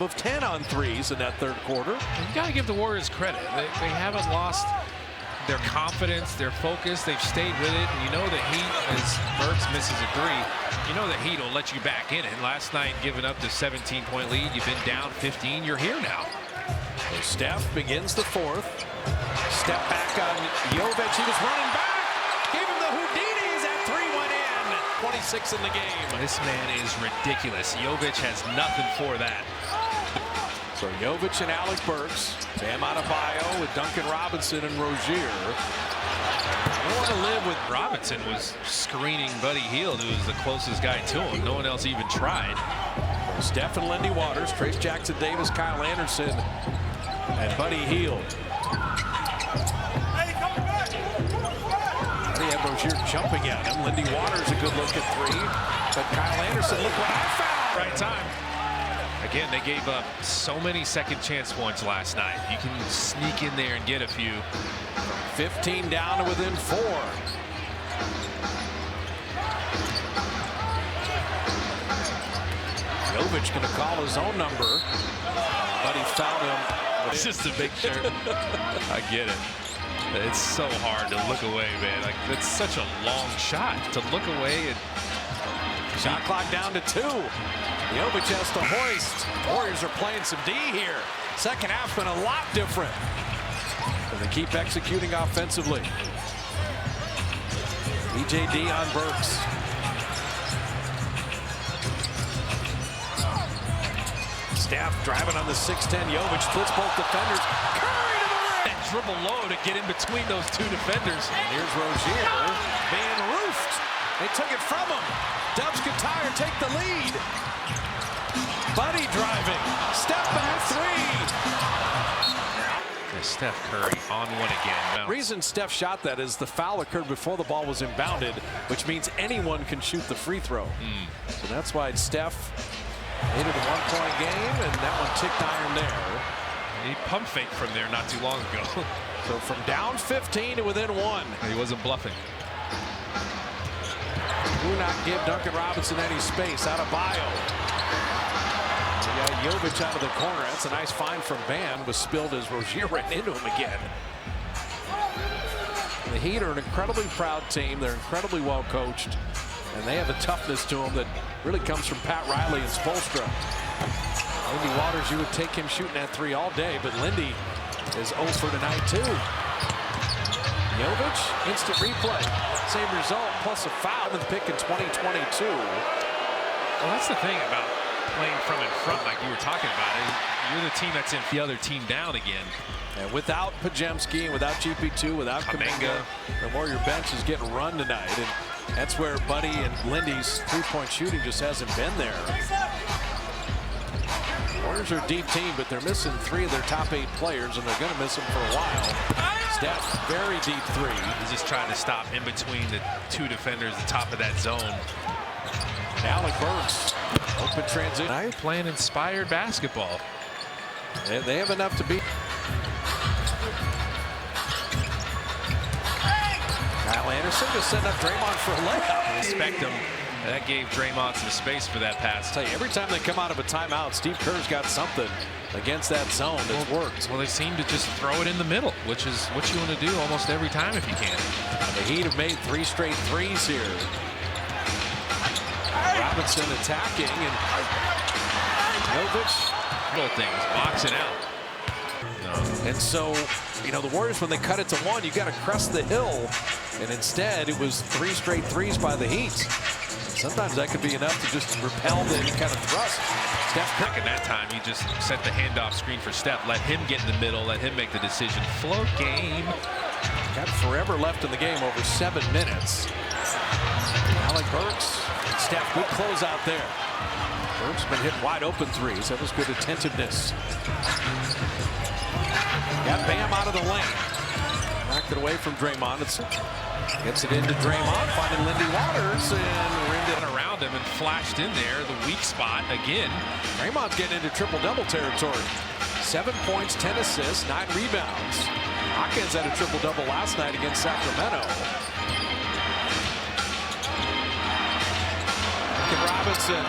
of 10 on threes in that third quarter. You got to give the Warriors credit. They haven't lost their confidence, their focus. They've stayed with it. And you know the Heat, as Burks misses a three, you know the Heat will let you back in it. Last night, giving up the 17-point lead, you've been down 15. You're here now. So Steph begins the fourth. Step back on Jovic. He was running back. Gave him the Houdinis. That three went in. 26 in the game. This man is ridiculous. Jovic has nothing for that. So Jovic and Alec Burks. Bam Adebayo with Duncan Robinson and Rozier. I don't want to live with Robinson was screening Buddy Hield, who was the closest guy to him. No one else even tried. Steph and Lindy Waters, Trace Jackson Davis, Kyle Anderson, and Buddy Hield. They had Rozier jumping at him. Lindy Waters a good look at three, but Kyle Anderson, look what I found. Right time. Again, they gave up so many second chance points last night. You can sneak in there and get a few. 15 down to within 4. Jovic going to call his own number, but he fouled him. It's just a big shirt. I get it. It's so hard to look away, man. Like, it's such a long shot to look away. And shot clock down to 2. Jovic has to hoist. Warriors are playing some D here. Second half been a lot different. And they keep executing offensively. EJD on Burks. Steph driving on the 6'10". Jovic splits both defenders. Curry to the rim. That dribble low to get in between those two defenders. And here's Rozier being roofed. They took it from him. Dubs Katire take the lead. Buddy driving. Step back three. And Steph Curry on one again. The reason Steph shot that is the foul occurred before the ball was inbounded, which means anyone can shoot the free throw. So that's why Steph made it a one-point game, and that one ticked iron there. He pump faked from there not too long ago. So from down 15 to within 1. He wasn't bluffing. Do not give Duncan Robinson any space. Adebayo. We got Jovic out of the corner. That's a nice find from Bam. Was spilled as Rozier ran into him again. The Heat are an incredibly proud team. They're incredibly well coached. And they have a toughness to them that really comes from Pat Riley and Spoelstra. Lindy Waters, you would take him shooting that three all day, but Lindy is 0 for tonight too. Jovic, instant replay. Same result, plus a foul with the pick in 2022. Well, that's the thing about playing from in front, like you were talking about. You're the team that's in the other team down again. And without Pajemski, and without GP2, without Kuminga, the Warrior bench is getting run tonight. And that's where Buddy and Lindy's three-point shooting just hasn't been there. Warriors are a deep team, but they're missing 3 of their top 8 players, and they're going to miss them for a while. Steph, very deep three. He's just trying to stop in between the 2 defenders, the top of that zone. And Alec Burks, open transition. Now you're playing inspired basketball. They have enough to beat. Kyle Anderson just setting up Draymond for a layup. Respect him. That gave Draymond some space for that pass. I tell you, every time they come out of a timeout, Steve Kerr's got something against that zone that's worked. Well, they seem to just throw it in the middle, which is what you want to do almost every time if you can. The Heat have made 3 straight threes here. Robinson attacking, and Jovic. Little things, boxing out. No. And so, you know, the Warriors, when they cut it to 1, you got to crest the hill. And instead, it was 3 straight threes by the Heat. Sometimes that could be enough to just repel the kind of thrust. Steph Curry, that time, you just set the handoff screen for Steph. Let him get in the middle. Let him make the decision. Flow game. Got forever left in the game, over 7 minutes. Alec Burks and Steph, good close out there. Burks been hitting wide open threes. That was good attentiveness. Got Bam out of the lane. Knocked it away from Draymond. Gets it into Draymond, finding Lindy Waters, and ringed it around him and flashed in there, the weak spot again. Draymond's getting into triple-double territory. 7 points, 10 assists, 9 rebounds. Hawkins had a triple-double last night against Sacramento. Robinson.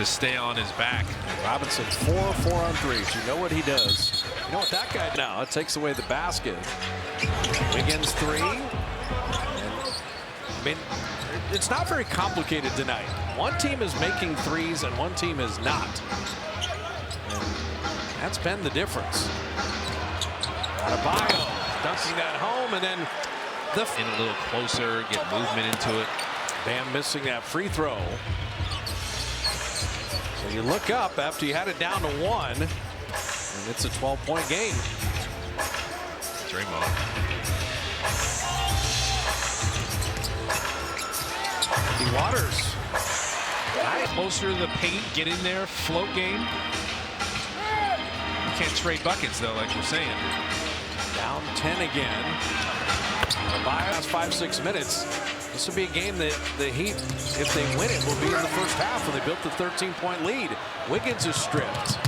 to stay on his back. Robinson 4 on threes. You know what he does. You know what that guy now? It takes away the basket. Wiggins 3. And, I mean, it's not very complicated tonight. One team is making threes and one team is not. And that's been the difference. Adebayo dunking that home, and then In a little closer, get movement into it. Bam missing that free throw. So you look up after you had it down to 1, and it's a 12-point game. Draymond. The Waters. Closer to the paint, get in there, float game. You can't trade buckets though, like we're saying. Down 10 again. Last 5-6 minutes. This will be a game that the Heat, if they win it, will be in the first half when they built the 13-point lead. Wiggins is stripped.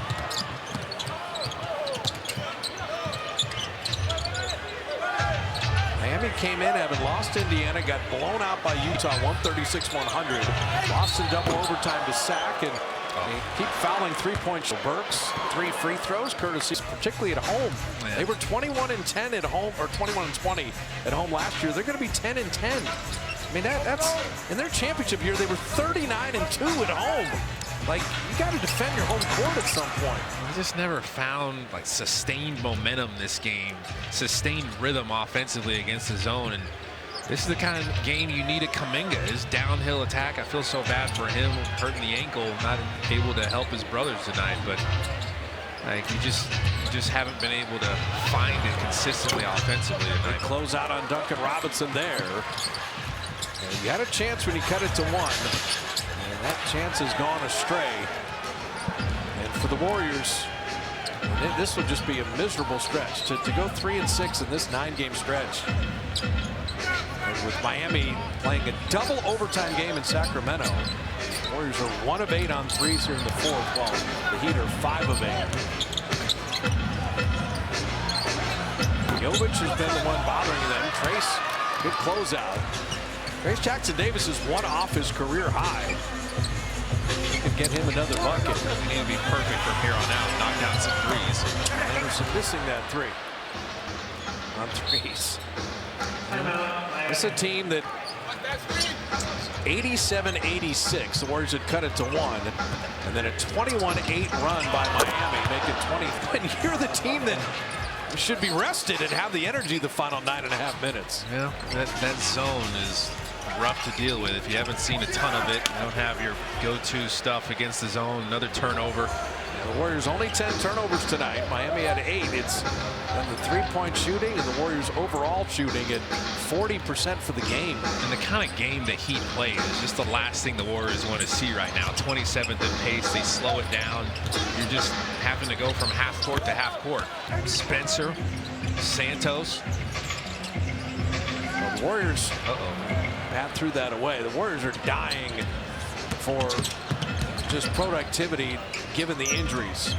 Miami came in having lost Indiana, got blown out by Utah 136-100. Lost in double overtime to Sac, and they keep fouling three-point shots. Burks, 3 free throws, courtesy, particularly at home. Man. They were 21-10 at home, or 21-20 at home last year. They're going to be 10-10. I mean, that's in their championship year. They were 39-2 at home. Like, you got to defend your home court at some point. We just never found like sustained momentum this game, sustained rhythm offensively against the zone, and this is the kind of game you need at Kuminga. His downhill attack, I feel so bad for him, hurting the ankle, not able to help his brothers tonight, but like you just haven't been able to find it consistently offensively tonight. Close out on Duncan Robinson there. And you had a chance when you cut it to 1, and that chance has gone astray. And for the Warriors, this will just be a miserable stretch to go 3-6 in this 9-game stretch. And with Miami playing a double overtime game in Sacramento, the Warriors are 1 of 8 on threes here in the 4th, while the Heat are 5 of 8. Jovic has been the one bothering them. Trace, good closeout. Trace Jackson-Davis is 1 off his career high. Could get him another bucket. He need to be perfect from here on out. Knock down some threes. Anderson missing that 3 on threes. This is a team that 87-86. The Warriors had cut it to 1, and then a 21-8 run by Miami, make it 20. And you're the team that should be rested and have the energy the final 9.5 minutes. Yeah, that zone is rough to deal with. If you haven't seen a ton of it, you don't have your go-to stuff against the zone. Another turnover. The Warriors only 10 turnovers tonight. Miami had 8. It's then the 3-point shooting and the Warriors overall shooting at 40% for the game. And the kind of game that Heat plays is just the last thing the Warriors want to see right now. 27th in pace, they slow it down. You're just having to go from half court to half court. Spencer, Santos. The Warriors Pat threw that away. The Warriors are dying for just productivity given the injuries.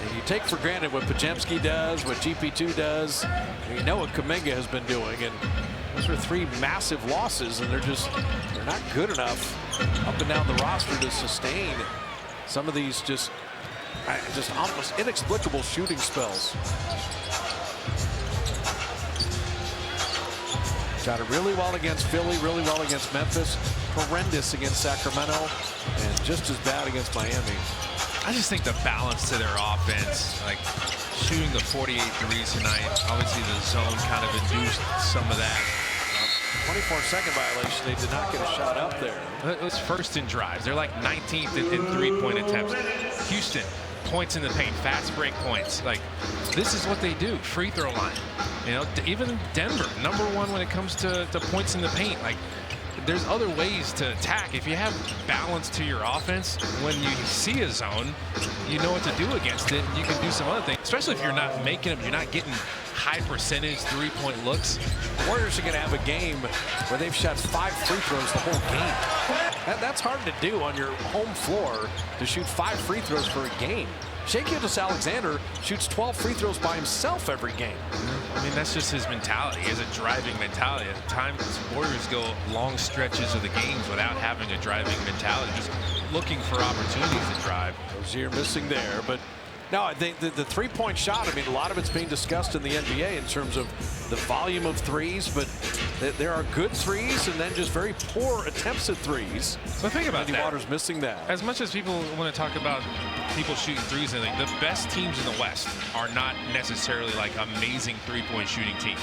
And you take for granted what Podziemski does, what GP2 does. You know what Kuminga has been doing, and those are 3 massive losses, and they're not good enough up and down the roster to sustain some of these just almost inexplicable shooting spells. Shot it really well against Philly, really well against Memphis, horrendous against Sacramento, and just as bad against Miami. I just think the balance to their offense, like shooting the 48 threes tonight, obviously the zone kind of induced some of that. 24-second violation. They did not get a shot up there. It was first in drives. They're like 19th in 3-point attempts. Houston, points in the paint, fast break points. Like, this is what they do. Free throw line. You know, even Denver, #1 when it comes to points in the paint. Like, there's other ways to attack. If you have balance to your offense, when you see a zone, you know what to do against it. You can do some other things, especially if you're not making them, you're not getting high percentage 3-point looks. The Warriors are going to have a game where they've shot 5 free throws the whole game. That's hard to do on your home floor, to shoot 5 free throws for a game. Shai Gilgeous-Alexander shoots 12 free throws by himself every game. I mean, that's just his mentality. He has a driving mentality. At times, Warriors go long stretches of the games without having a driving mentality, just looking for opportunities to drive. Rozier missing there, but no, I think the three-point shot, I mean, a lot of it's being discussed in the NBA in terms of the volume of threes, but there are good threes and then just very poor attempts at threes. But think about Andy that. Waters missing that. As much as people want to talk about people shooting threes, and the best teams in the West are not necessarily like amazing three-point shooting teams.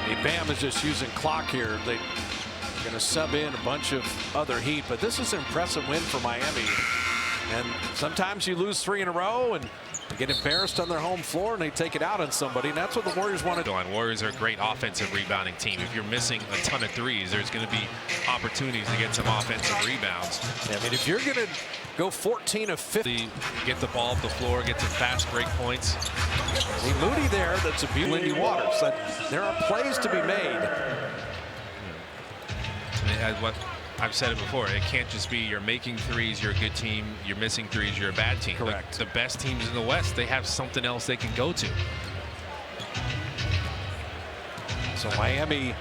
Hey, Bam is just using clock here. They're going to sub in a bunch of other Heat, but this is an impressive win for Miami. And sometimes you lose 3 in a row and they get embarrassed on their home floor and they take it out on somebody, and that's what the Warriors want to do. Warriors are a great offensive rebounding team. If you're missing a ton of threes, there's going to be opportunities to get some offensive rebounds. Yeah, I mean, if you're going to go 14 of 50, get the ball off the floor, get some fast break points. See Moody there, that's a beauty. Lindy Waters. There are plays to be made. What I've said it before, it can't just be you're making threes, you're a good team, you're missing threes, you're a bad team. Correct. The best teams in the West, they have something else they can go to. So Miami,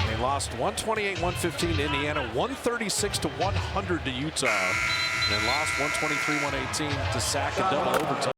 they lost 128-115 to Indiana, 136-100 to Utah, and then lost 123-118 to Sac in double overtime.